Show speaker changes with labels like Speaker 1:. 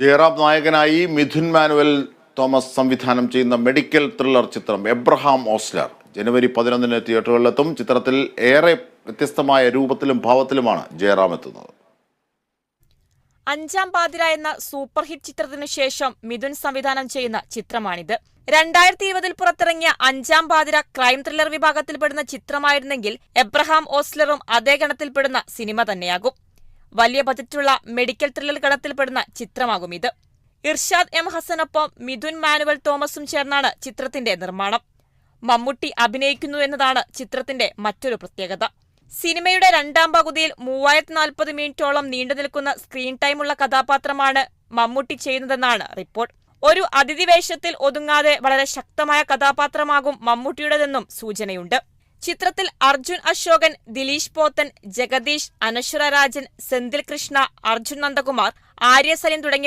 Speaker 1: ജയറാം നായകനായി Mithun manual Thomas സംവിധാനം ചെയ്യുന്ന മെഡിക്കൽ ത്രില്ലർ ചിത്രം എബ്രഹാം ഓസ്ലർ ജനുവരി 11-ന് തിയേറ്ററുകളിലെത്തും. ചിത്രത്തിൽ ഏറെ വ്യത്യസ്തമായ രൂപത്തിലും ഭാവത്തിലുമാണ് ജയറാം എത്തുന്നത്.
Speaker 2: അഞ്ചാം പാതിര എന്ന സൂപ്പർ ഹിറ്റ് ചിത്രത്തിനു ശേഷം മിഥുൻ സംവിധാനം ചെയ്യുന്ന ചിത്രമാണിത്. 2020-ൽ പുറത്തിറങ്ങിയ അഞ്ചാം പാതിര ക്രൈം ത്രില്ലർ വിഭാഗത്തിൽപ്പെടുന്ന ചിത്രമായിരുന്നെങ്കിൽ എബ്രഹാം ഓസ്ലറും അതേ ഗണത്തിൽപ്പെടുന്ന സിനിമ തന്നെയാകും. വലിയ ബജറ്റുള്ള മെഡിക്കൽ ത്രില്ലർ ഗണത്തിൽപ്പെടുന്ന ചിത്രമാകും ഇത്. ഇർഷാദ് എം ഹസനൊപ്പം മിഥുൻ മാനുവൽ തോമസും ചേർന്നാണ് ചിത്രത്തിന്റെ നിർമ്മാണം. മമ്മൂട്ടി അഭിനയിക്കുന്നു എന്നതാണ് ചിത്രത്തിന്റെ മറ്റൊരു പ്രത്യേകത. സിനിമയുടെ രണ്ടാം പകുതിയിൽ 3040 മിനിറ്റോളം നീണ്ടുനിൽക്കുന്ന സ്ക്രീൻ ടൈമുള്ള കഥാപാത്രമാണ് മമ്മൂട്ടി ചെയ്യുന്നതെന്നാണ് റിപ്പോർട്ട്. ഒരു അതിഥി വേഷത്തിൽ ഒതുങ്ങാതെ വളരെ ശക്തമായ കഥാപാത്രമാകും മമ്മൂട്ടിയുടേതെന്നും സൂചനയുണ്ട്. ചിത്രത്തിൽ അർജുൻ അശോകൻ, ദിലീഷ് പോത്തൻ, ജഗദീഷ്, അനശ്വര രാജൻ, സെന്തിൽ കൃഷ്ണ, അർജുൻ നന്ദകുമാർ, ആര്യ സലീം തുടങ്ങിയ